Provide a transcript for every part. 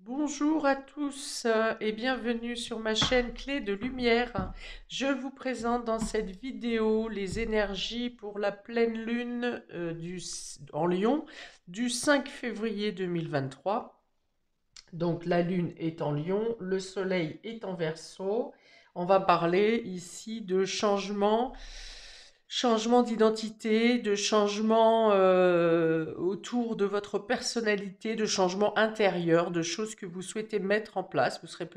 Bonjour à tous et bienvenue sur ma chaîne Clé de Lumière. Je vous présente dans cette vidéo les énergies pour la pleine lune en Lion du 5 février 2023. Donc la lune est en Lion, le soleil est en Verseau. On va parler ici de changement d'identité, de changement autour de votre personnalité, de changement intérieur, de choses que vous souhaitez mettre en place. Vous serez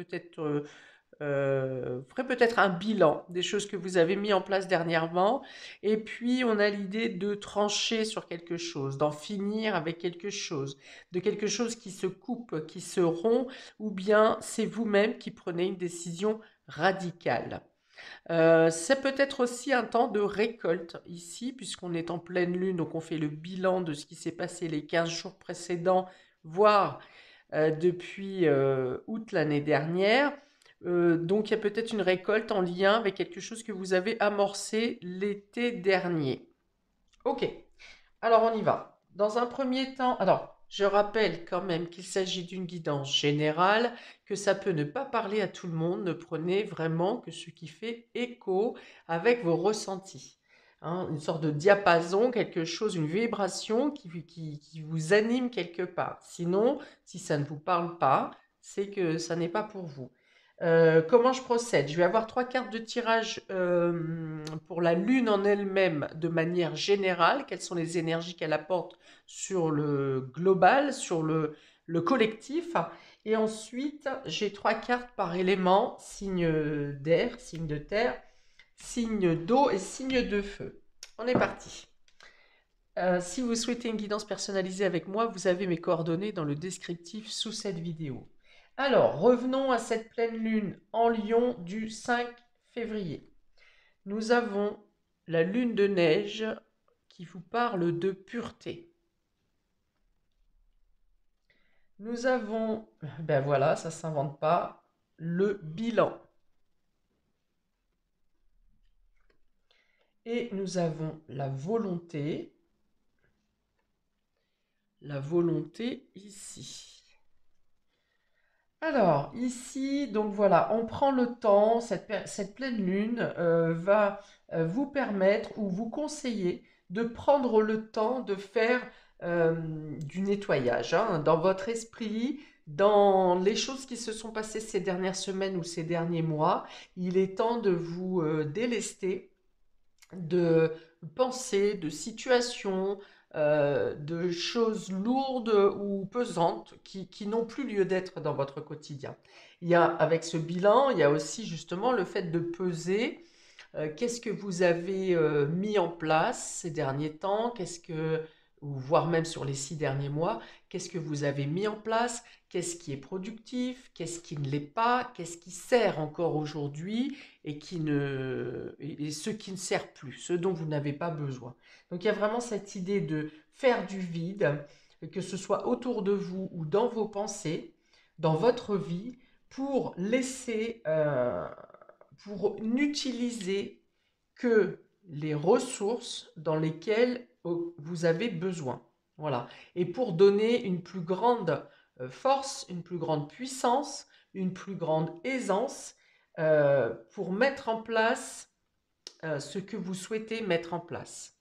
ferez peut-être un bilan des choses que vous avez mis en place dernièrement. Et puis, on a l'idée de trancher sur quelque chose, d'en finir avec quelque chose, de quelque chose qui se coupe, qui se rompt, ou bien c'est vous-même qui prenez une décision radicale. C'est peut-être aussi un temps de récolte ici, puisqu'on est en pleine lune, donc on fait le bilan de ce qui s'est passé les 15 jours précédents, voire depuis août l'année dernière. Donc il y a peut-être une récolte en lien avec quelque chose que vous avez amorcé l'été dernier. Ok, alors on y va. Dans un premier temps, alors je rappelle quand même qu'il s'agit d'une guidance générale, que ça peut ne pas parler à tout le monde, ne prenez vraiment que ce qui fait écho avec vos ressentis. Hein, une sorte de diapason, quelque chose, une vibration qui vous anime quelque part. Sinon, si ça ne vous parle pas, c'est que ça n'est pas pour vous. Comment je procède? Je vais avoir trois cartes de tirage pour la Lune en elle-même de manière générale. Quelles sont les énergies qu'elle apporte sur le global, sur le collectif? Et ensuite, j'ai trois cartes par élément, signe d'air, signe de terre, signe d'eau et signe de feu. On est parti. Si vous souhaitez une guidance personnalisée avec moi, vous avez mes coordonnées dans le descriptif sous cette vidéo. Alors, revenons à cette pleine lune en Lion du 5 février. Nous avons la lune de neige qui vous parle de pureté. Nous avons, ben voilà, ça ne s'invente pas, le bilan. Et nous avons la volonté ici. Alors, ici, donc voilà, on prend le temps, cette pleine lune va vous permettre ou vous conseiller de prendre le temps de faire du nettoyage hein, dans votre esprit, dans les choses qui se sont passées ces dernières semaines ou ces derniers mois. Il est temps de vous délester de pensées, de situations, de choses lourdes ou pesantes qui n'ont plus lieu d'être dans votre quotidien. Il y a, avec ce bilan, il y a aussi justement le fait de peser qu'est-ce que vous avez mis en place ces derniers temps, ou voire même sur les 6 derniers mois, qu'est-ce que vous avez mis en place, qu'est-ce qui est productif, qu'est-ce qui ne l'est pas, qu'est-ce qui sert encore aujourd'hui et ce qui ne sert plus, ce dont vous n'avez pas besoin. Donc il y a vraiment cette idée de faire du vide, que ce soit autour de vous ou dans vos pensées, dans votre vie, pour laisser, pour n'utiliser que les ressources dans lesquelles vous avez besoin. Voilà. Et pour donner une plus grande force, une plus grande puissance, une plus grande aisance pour mettre en place ce que vous souhaitez mettre en place.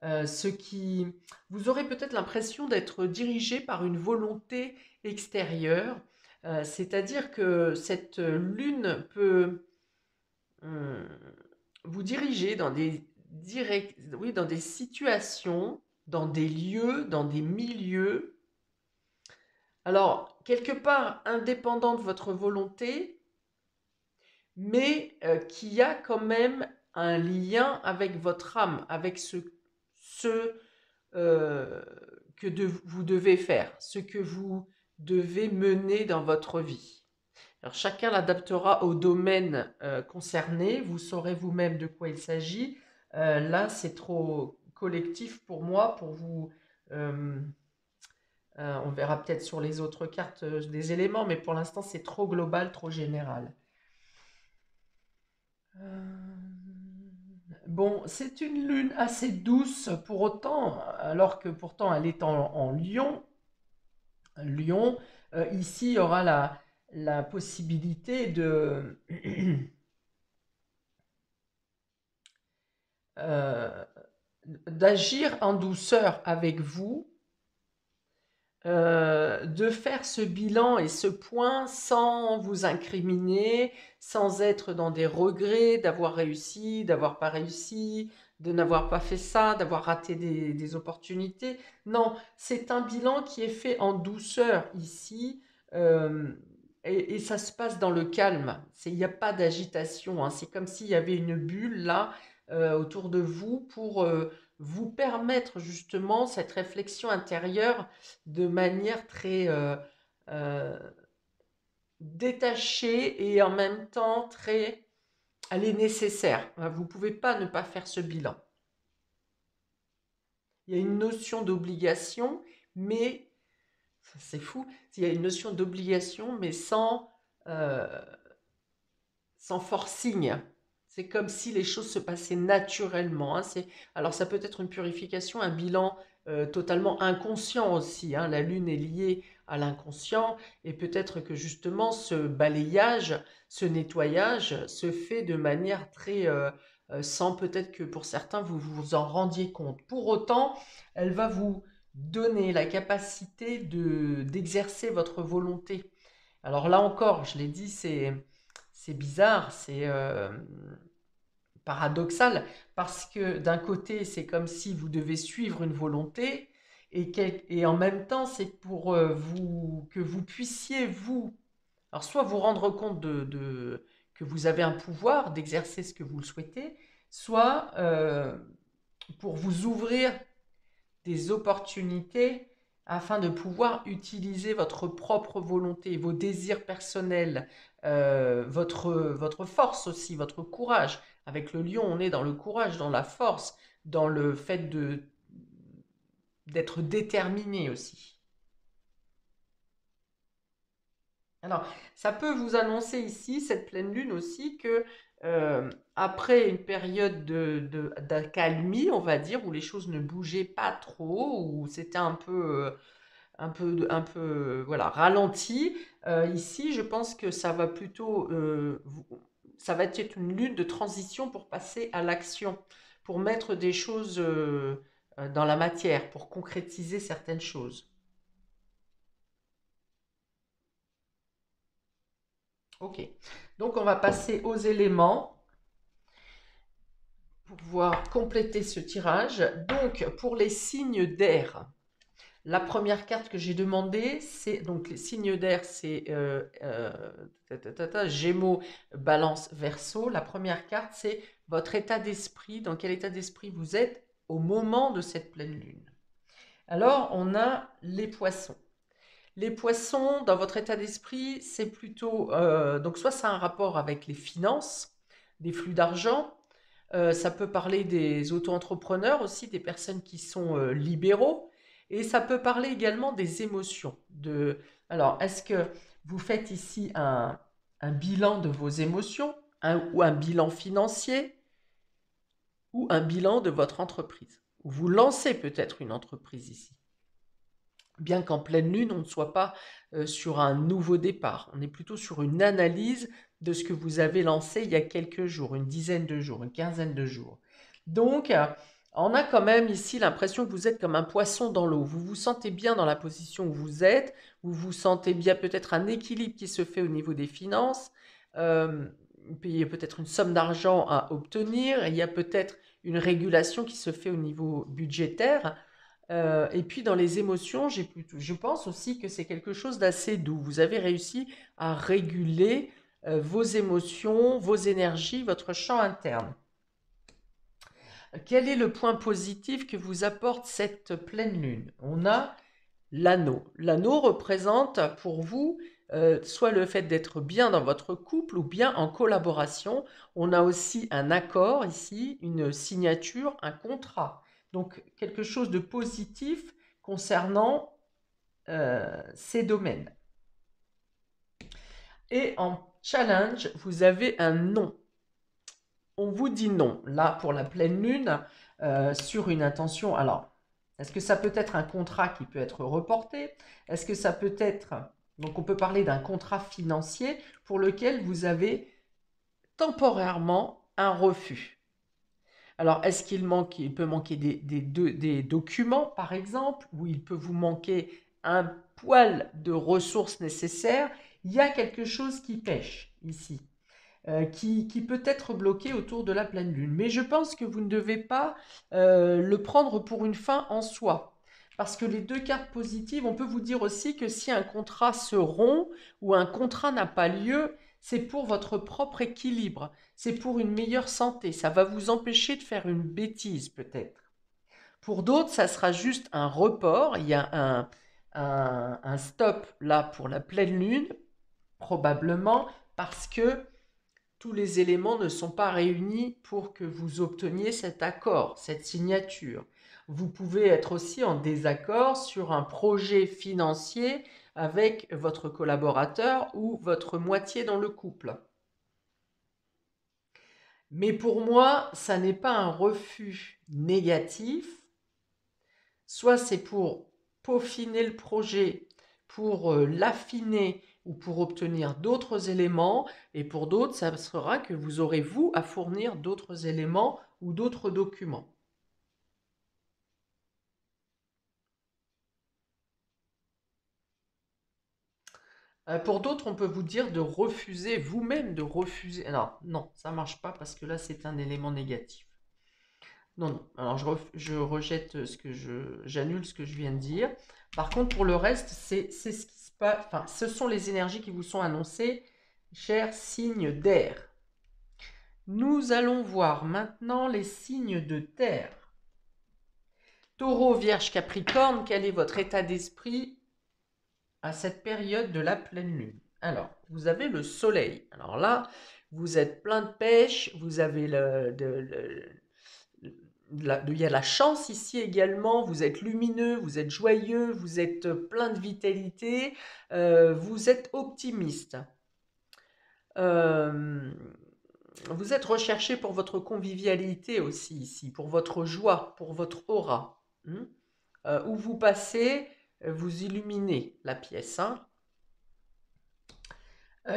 Ce qui, vous aurez peut-être l'impression d'être dirigé par une volonté extérieure, c'est-à-dire que cette lune peut hum, vous diriger oui, dans des situations, dans des lieux, dans des milieux. Alors, quelque part indépendant de votre volonté, mais qui a quand même un lien avec votre âme, avec ce euh, vous devez faire, ce que vous devez mener dans votre vie. Alors chacun l'adaptera au domaine concerné, vous saurez vous-même de quoi il s'agit. Là, c'est trop collectif pour moi, pour vous. euh, on verra peut-être sur les autres cartes des éléments, mais pour l'instant, c'est trop global, trop général. Bon, c'est une lune assez douce pour autant, alors que pourtant elle est en lion. Lion, ici, il y aura la possibilité de, euh, d'agir en douceur avec vous, de faire ce bilan et ce point sans vous incriminer, sans être dans des regrets d'avoir réussi, d'avoir pas réussi, de n'avoir pas fait ça, d'avoir raté des opportunités. Non, c'est un bilan qui est fait en douceur ici, euh, et ça se passe dans le calme. Il n'y a pas d'agitation, hein. C'est comme s'il y avait une bulle là autour de vous pour vous permettre justement cette réflexion intérieure de manière très euh, détachée et en même temps très, elle est nécessaire. Vous ne pouvez pas ne pas faire ce bilan. Il y a une notion d'obligation, mais c'est fou. Il y a une notion d'obligation, mais euh, sans forcing. C'est comme si les choses se passaient naturellement, hein. Alors ça peut être une purification, un bilan totalement inconscient aussi, hein. La Lune est liée à l'inconscient et peut-être que justement ce balayage, ce nettoyage se fait de manière très sans peut-être que pour certains vous vous en rendiez compte. Pour autant, elle va vous donner la capacité d'exercer votre volonté. Alors là encore, je l'ai dit, c'est bizarre, c'est paradoxal, parce que d'un côté, c'est comme si vous devez suivre une volonté, et en même temps, c'est pour vous que vous puissiez, vous, alors soit vous rendre compte que vous avez un pouvoir d'exercer ce que vous le souhaitez, soit pour vous ouvrir des opportunités afin de pouvoir utiliser votre propre volonté, vos désirs personnels, votre force aussi, votre courage. Avec le lion, on est dans le courage, dans la force, dans le fait d'être déterminé aussi. Alors, ça peut vous annoncer ici, cette pleine lune aussi, que après une période d'accalmie, on va dire, où les choses ne bougeaient pas trop, où c'était voilà, ralenti. Ici, je pense que ça va plutôt, ça va être une lune de transition pour passer à l'action, pour mettre des choses dans la matière, pour concrétiser certaines choses. Ok. Donc, on va passer aux éléments pour pouvoir compléter ce tirage. Donc, pour les signes d'air, la première carte que j'ai demandée, c'est donc les signes d'air, c'est Gémeaux, Balance, Verseau. La première carte, c'est votre état d'esprit, dans quel état d'esprit vous êtes au moment de cette pleine lune. Alors, on a les poissons. Les poissons, dans votre état d'esprit, c'est plutôt, donc soit c'est un rapport avec les finances, des flux d'argent, ça peut parler des auto-entrepreneurs aussi, des personnes qui sont libéraux, et ça peut parler également des émotions. Alors, est-ce que vous faites ici un bilan de vos émotions, ou un bilan financier, ou un bilan de votre entreprise? Vous lancez peut-être une entreprise ici. Bien qu'en pleine lune, on ne soit pas sur un nouveau départ. On est plutôt sur une analyse de ce que vous avez lancé il y a quelques jours, une dizaine de jours, une quinzaine de jours. Donc, on a quand même ici l'impression que vous êtes comme un poisson dans l'eau. Vous vous sentez bien dans la position où vous êtes. Vous vous sentez bien, peut-être un équilibre qui se fait au niveau des finances. Euh, il y a peut-être une somme d'argent à obtenir. Il y a peut-être une régulation qui se fait au niveau budgétaire. Et puis dans les émotions, je pense aussi que c'est quelque chose d'assez doux. Vous avez réussi à réguler vos émotions, vos énergies, votre champ interne. Quel est le point positif que vous apporte cette pleine lune? On a l'anneau. L'anneau représente pour vous soit le fait d'être bien dans votre couple ou bien en collaboration. On a aussi un accord ici, une signature, un contrat. Donc quelque chose de positif concernant ces domaines. Et en challenge, vous avez un non. On vous dit non. Là, pour la pleine lune, sur une intention. Alors, Est-ce que ça peut être un contrat qui peut être reporté? Est-ce que ça peut être... Donc on peut parler d'un contrat financier pour lequel vous avez temporairement un refus. Alors, est-ce il peut manquer des documents, par exemple, ou il peut vous manquer un poil de ressources nécessaires? Il y a quelque chose qui pêche ici, qui peut être bloqué autour de la pleine lune. Mais je pense que vous ne devez pas le prendre pour une fin en soi. Parce que les deux cartes positives, on peut vous dire aussi que si un contrat se rompt ou un contrat n'a pas lieu, c'est pour votre propre équilibre, c'est pour une meilleure santé, ça va vous empêcher de faire une bêtise peut-être. Pour d'autres, ça sera juste un report, il y a un stop là pour la pleine lune, probablement parce que tous les éléments ne sont pas réunis pour que vous obteniez cet accord, cette signature. Vous pouvez être aussi en désaccord sur un projet financier avec votre collaborateur ou votre moitié dans le couple. Mais pour moi, ça n'est pas un refus négatif. Soit c'est pour peaufiner le projet, pour l'affiner ou pour obtenir d'autres éléments, et pour d'autres, ça sera que vous aurez, vous, à fournir d'autres éléments ou d'autres documents. Pour d'autres, on peut vous dire de refuser, vous-même de refuser. Alors, non, ça ne marche pas parce que là, c'est un élément négatif. Non, non. Alors, je rejette j'annule ce que je viens de dire. Par contre, pour le reste, c'est ce qui se passe. Enfin, ce sont les énergies qui vous sont annoncées, chers signes d'air. Nous allons voir maintenant les signes de terre. Taureau, Vierge, Capricorne, quel est votre état d'esprit à cette période de la pleine lune? Alors, vous avez le soleil. Alors là, vous êtes plein de pêche, vous avez il y a la chance ici également, vous êtes lumineux, vous êtes joyeux, vous êtes plein de vitalité, vous êtes optimiste. Euh, vous êtes recherché pour votre convivialité aussi ici, pour votre joie, pour votre aura. Où vous passez, vous illuminez la pièce. Hein.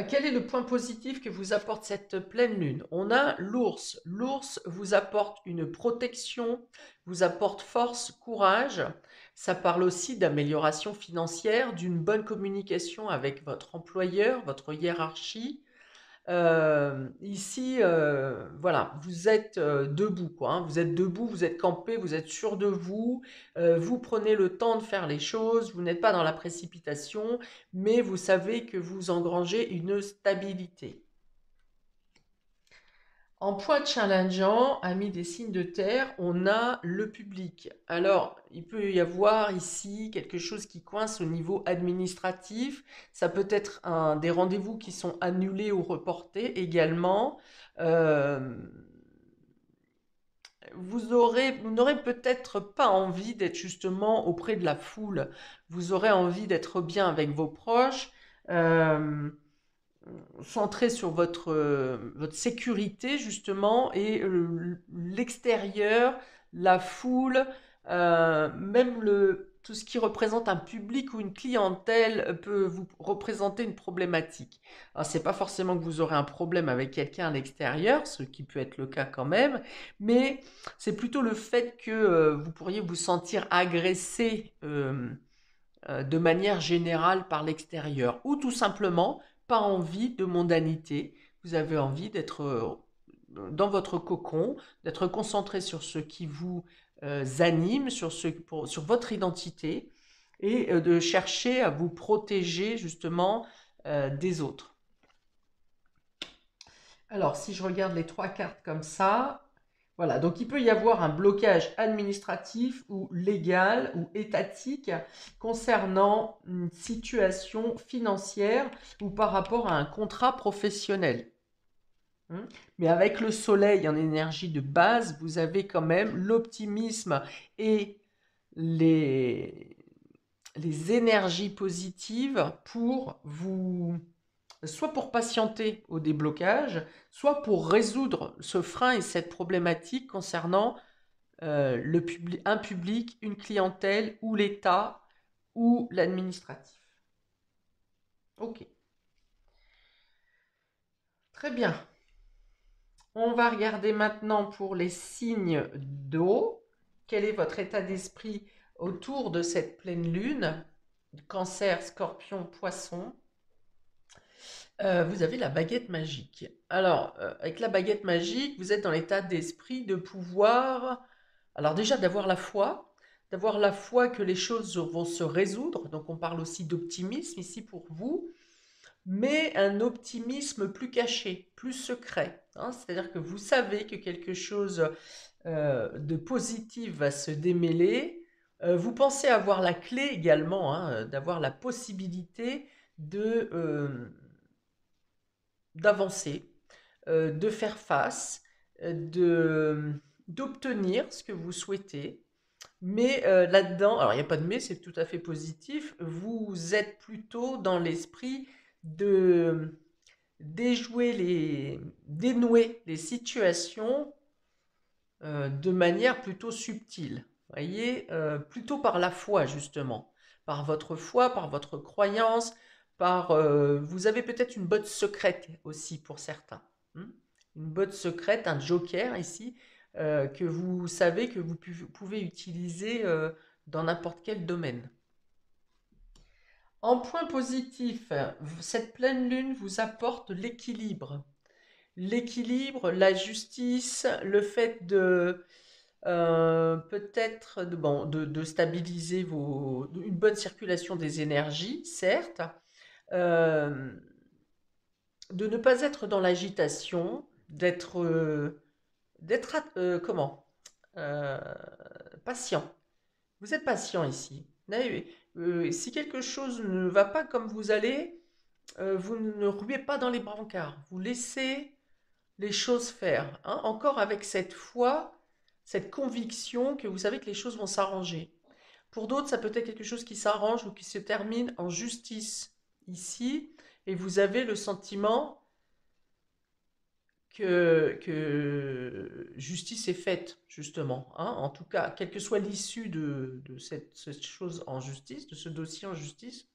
Quel est le point positif que vous apporte cette pleine lune? On a l'ours. L'ours vous apporte une protection, vous apporte force, courage. Ça parle aussi d'amélioration financière, d'une bonne communication avec votre employeur, votre hiérarchie. Ici, voilà, vous êtes debout, quoi. Hein. Vous êtes debout, vous êtes campé, vous êtes sûr de vous. Vous prenez le temps de faire les choses. Vous n'êtes pas dans la précipitation, mais vous savez que vous engrangez une stabilité. En point challengeant, amis des signes de terre, on a le public. Alors, il peut y avoir ici quelque chose qui coince au niveau administratif. Ça peut être des rendez-vous qui sont annulés ou reportés également. Euh, vous n'aurez peut-être pas envie d'être justement auprès de la foule. Vous aurez envie d'être bien avec vos proches. Euh, Centré sur votre sécurité justement et l'extérieur, la foule, même tout ce qui représente un public ou une clientèle peut vous représenter une problématique. Alors c'est pas forcément que vous aurez un problème avec quelqu'un à l'extérieur, ce qui peut être le cas quand même, mais c'est plutôt le fait que vous pourriez vous sentir agressé de manière générale par l'extérieur, ou tout simplement pas envie de mondanité. Vous avez envie d'être dans votre cocon, d'être concentré sur ce qui vous anime, sur votre identité, et de chercher à vous protéger justement des autres. Alors, si je regarde les trois cartes comme ça, voilà, donc il peut y avoir un blocage administratif ou légal ou étatique concernant une situation financière ou par rapport à un contrat professionnel. Mais avec le soleil en énergie de base, vous avez quand même l'optimisme et les, les énergies positives pour vous, soit pour patienter au déblocage, soit pour résoudre ce frein et cette problématique concernant un public, une clientèle ou l'État ou l'administratif. Ok, très bien. On va regarder maintenant pour les signes d'eau. Quel est votre état d'esprit autour de cette pleine lune? Cancer, Scorpion, Poisson. Vous avez la baguette magique. Alors, avec la baguette magique, vous êtes dans l'état d'esprit de pouvoir, alors déjà d'avoir la foi que les choses vont se résoudre. Donc, on parle aussi d'optimisme ici pour vous, mais un optimisme plus caché, plus secret, hein. C'est-à-dire que vous savez que quelque chose de positif va se démêler. Vous pensez avoir la clé également, hein, d'avoir la possibilité de d'avancer, de faire face, de d'obtenir ce que vous souhaitez. Mais là-dedans, alors il n'y a pas de mais, c'est tout à fait positif. Vous êtes plutôt dans l'esprit de dénouer les situations de manière plutôt subtile. Vous voyez, plutôt par la foi justement, par votre foi, par votre croyance, vous avez peut-être une botte secrète aussi pour certains, hein. Une botte secrète, un joker ici, que vous savez que vous pouvez utiliser dans n'importe quel domaine. En point positif, cette pleine lune vous apporte l'équilibre. L'équilibre, la justice, le fait de peut-être de stabiliser une bonne circulation des énergies, certes, euh, de ne pas être dans l'agitation, comment Euh, patient. Vous êtes patient ici. Si quelque chose ne va pas comme vous allez, vous ne ruez pas dans les brancards. Vous laissez les choses faire, hein, encore avec cette foi, cette conviction que vous savez que les choses vont s'arranger. Pour d'autres, ça peut être quelque chose qui s'arrange ou qui se termine en justice ici, et vous avez le sentiment que justice est faite, justement, hein. En tout cas, quelle que soit l'issue de cette chose en justice, de ce dossier en justice,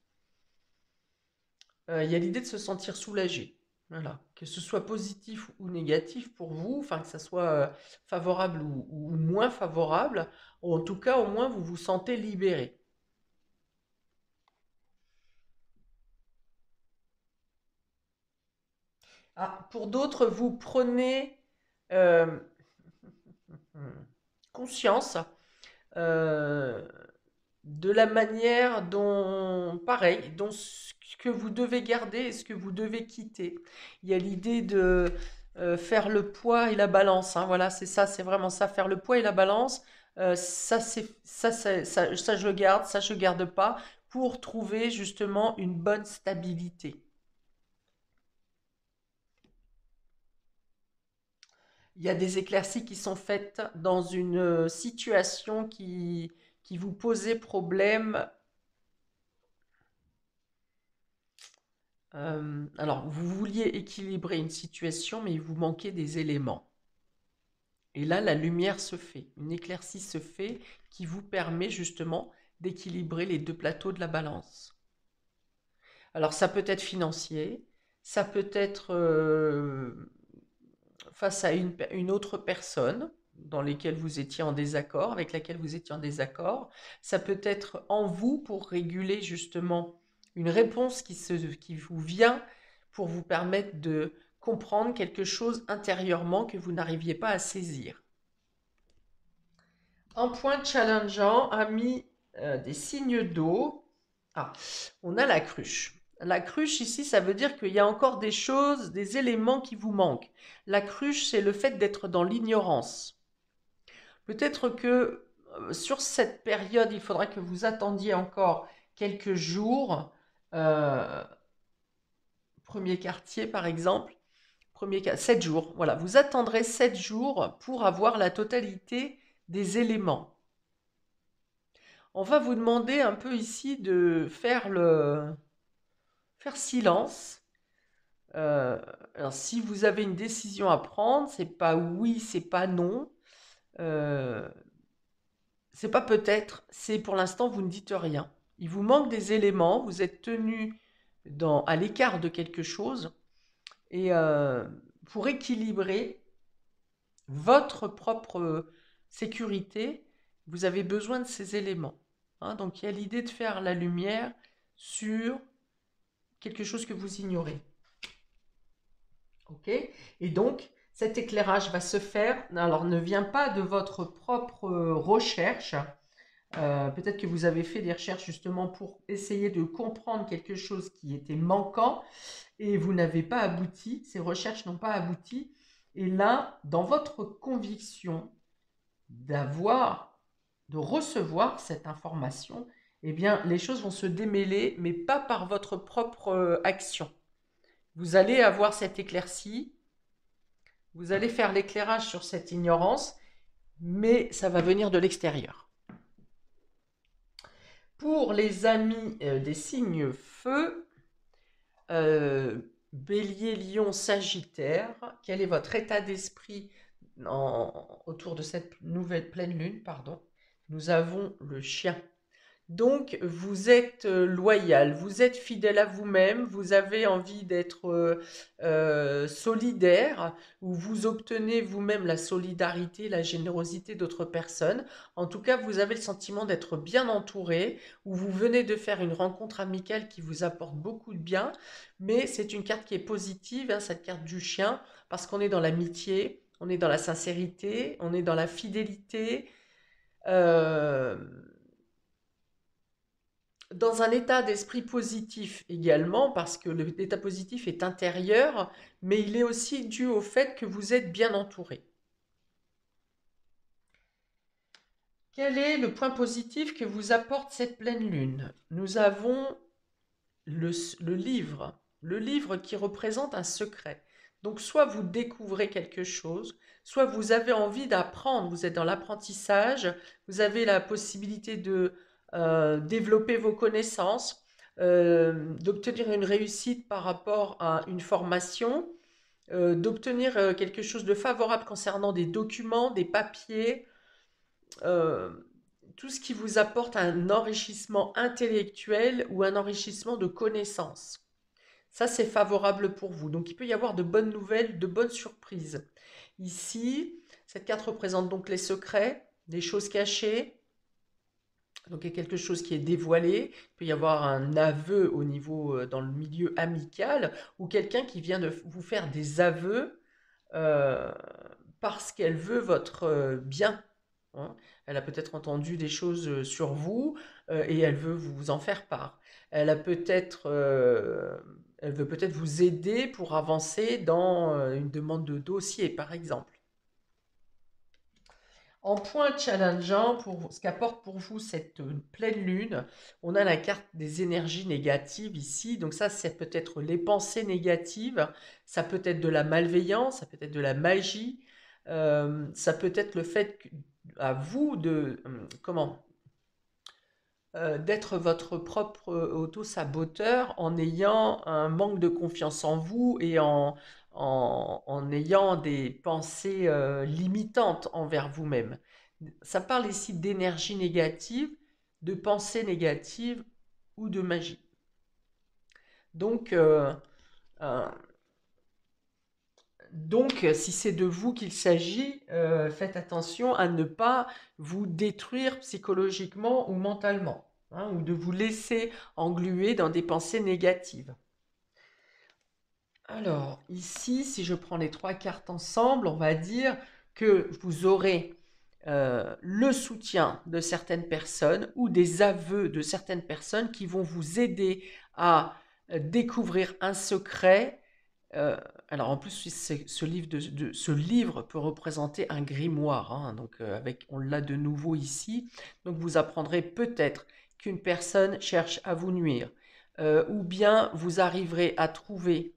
il y a l'idée de se sentir soulagé. Voilà. Que ce soit positif ou négatif pour vous, enfin que ça soit favorable ou moins favorable, en tout cas, au moins, vous vous sentez libéré. Ah, pour d'autres, vous prenez euh, conscience euh, de la manière dont, pareil, dont ce que vous devez garder et ce que vous devez quitter. Il y a l'idée de faire le poids et la balance, hein. Voilà, c'est ça, c'est vraiment ça, faire le poids et la balance. Ça, je garde, ça, je garde pas, pour trouver justement une bonne stabilité. Il y a des éclaircies qui sont faites dans une situation qui vous posait problème. Alors, vous vouliez équilibrer une situation, mais il vous manquait des éléments. Et là, la lumière se fait, une éclaircie se fait qui vous permet justement d'équilibrer les deux plateaux de la balance. Alors, ça peut être financier, ça peut être face à une autre personne dans lesquelles vous étiez en désaccord, avec laquelle vous étiez en désaccord. Ça peut être en vous pour réguler justement une réponse qui vous vient pour vous permettre de comprendre quelque chose intérieurement que vous n'arriviez pas à saisir. Un point challengeant a mis des signes d'eau. Ah, on a la cruche. La cruche ici, ça veut dire qu'il y a encore des choses, des éléments qui vous manquent. La cruche, c'est le fait d'être dans l'ignorance. Peut-être que sur cette période, il faudra que vous attendiez encore quelques jours. Euh, Premier quartier, par exemple. 7 jours. Voilà, vous attendrez 7 jours pour avoir la totalité des éléments. On va vous demander un peu ici de faire silence. Alors, si vous avez une décision à prendre, c'est pas oui, c'est pas non. Euh, c'est pas peut-être, c'est pour l'instant, vous ne dites rien. Il vous manque des éléments, vous êtes tenu à l'écart de quelque chose, et pour équilibrer votre propre sécurité, vous avez besoin de ces éléments. Hein. Donc il y a l'idée de faire la lumière sur quelque chose que vous ignorez. Ok? Et donc, cet éclairage va se faire, alors ne vient pas de votre propre recherche. Peut-être que vous avez fait des recherches justement pour essayer de comprendre quelque chose qui était manquant et vous n'avez pas abouti, ces recherches n'ont pas abouti. Et là, dans votre conviction de recevoir cette information, eh bien, les choses vont se démêler, mais pas par votre propre action. Vous allez avoir cette éclaircie, vous allez faire l'éclairage sur cette ignorance, mais ça va venir de l'extérieur. Pour les amis des signes feu, Bélier, Lion, Sagittaire, quel est votre état d'esprit autour de cette nouvelle pleine lune, pardon. Nous avons le chien. Donc, vous êtes loyal, vous êtes fidèle à vous-même, vous avez envie d'être solidaire, ou vous obtenez vous-même la solidarité, la générosité d'autres personnes. En tout cas, vous avez le sentiment d'être bien entouré, ou vous venez de faire une rencontre amicale qui vous apporte beaucoup de bien, mais c'est une carte qui est positive, hein, cette carte du chien, parce qu'on est dans l'amitié, on est dans la sincérité, on est dans la fidélité. Euh, Dans un état d'esprit positif également, parce que l'état positif est intérieur, mais il est aussi dû au fait que vous êtes bien entouré. Quel est le point positif que vous apporte cette pleine lune? Nous avons le livre qui représente un secret. Donc soit vous découvrez quelque chose, soit vous avez envie d'apprendre, vous êtes dans l'apprentissage, vous avez la possibilité de développer vos connaissances, d'obtenir une réussite par rapport à une formation, d'obtenir quelque chose de favorable concernant des documents, des papiers, euh, tout ce qui vous apporte un enrichissement intellectuel ou un enrichissement de connaissances. Ça, c'est favorable pour vous. Donc, il peut y avoir de bonnes nouvelles, de bonnes surprises. Ici, cette carte représente donc les secrets, des choses cachées. Donc, il y a quelque chose qui est dévoilé. Il peut y avoir un aveu au niveau, dans le milieu amical, ou quelqu'un qui vient de vous faire des aveux euh, parce qu'elle veut votre bien. Hein. Elle a peut-être entendu des choses sur vous et elle veut vous en faire part. Elle a peut-être, elle veut peut-être vous aider pour avancer dans une demande de dossier, par exemple. En point challengeant, pour ce qu'apporte pour vous cette pleine lune, on a la carte des énergies négatives ici. Donc ça, c'est peut-être les pensées négatives, ça peut être de la malveillance, ça peut être de la magie, ça peut être le fait à vous de comment d'être votre propre auto-saboteur en ayant un manque de confiance en vous et en ayant des pensées limitantes envers vous-même. Ça parle ici d'énergie négative, de pensée négative ou de magie. Donc, euh, donc, si c'est de vous qu'il s'agit, faites attention à ne pas vous détruire psychologiquement ou mentalement, hein, ou de vous laisser engluer dans des pensées négatives. Alors, ici, si je prends les trois cartes ensemble, on va dire que vous aurez le soutien de certaines personnes ou des aveux de certaines personnes qui vont vous aider à découvrir un secret. Euh, alors en plus, ce livre peut représenter un grimoire, hein, donc on l'a de nouveau ici. Donc vous apprendrez peut-être qu'une personne cherche à vous nuire, ou bien vous arriverez à trouver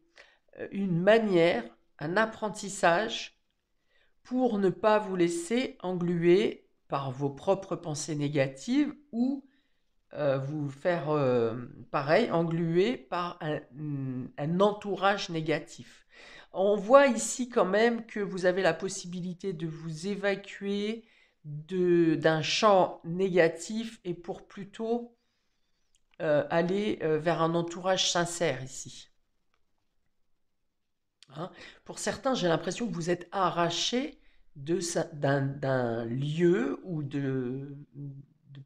une manière, un apprentissage pour ne pas vous laisser engluer par vos propres pensées négatives ou vous faire, pareil, engluer par un entourage négatif. On voit ici quand même que vous avez la possibilité de vous évacuer d'un champ négatif et pour plutôt aller vers un entourage sincère ici. Hein. Pour certains, j'ai l'impression que vous êtes arraché d'un lieu ou de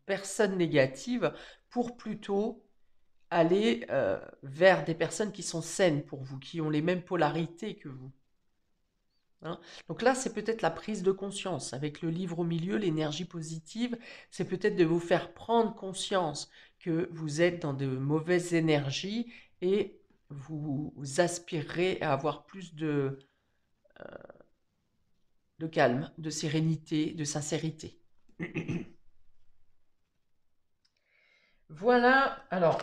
personnes négatives pour plutôt aller vers des personnes qui sont saines pour vous, qui ont les mêmes polarités que vous. Hein. Donc là, c'est peut-être la prise de conscience. Avec le livre au milieu, l'énergie positive, c'est peut-être de vous faire prendre conscience que vous êtes dans de mauvaises énergies et vous aspirerez à avoir plus de calme, de sérénité, de sincérité. Voilà, alors,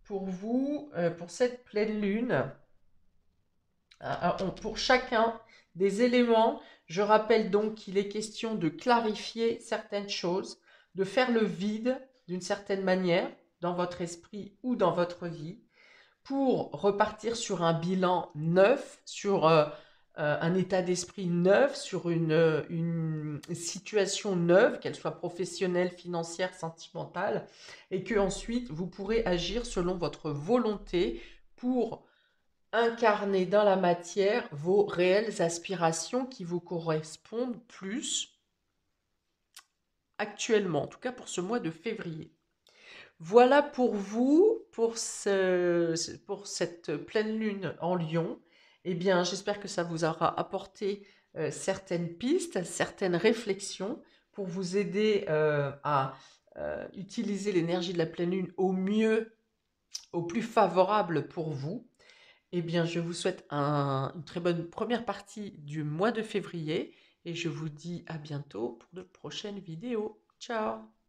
pour vous, pour cette pleine lune, pour chacun des éléments, je rappelle donc qu'il est question de clarifier certaines choses, de faire le vide d'une certaine manière dans votre esprit ou dans votre vie, pour repartir sur un bilan neuf, sur un état d'esprit neuf, sur une situation neuve, qu'elle soit professionnelle, financière, sentimentale, et que ensuite vous pourrez agir selon votre volonté pour incarner dans la matière vos réelles aspirations qui vous correspondent plus actuellement, en tout cas pour ce mois de février. Voilà pour vous, pour cette pleine lune en Lion. Eh bien, j'espère que ça vous aura apporté certaines pistes, certaines réflexions pour vous aider à utiliser l'énergie de la pleine lune au mieux, au plus favorable pour vous. Eh bien, je vous souhaite une très bonne première partie du mois de février et je vous dis à bientôt pour de prochaines vidéos. Ciao!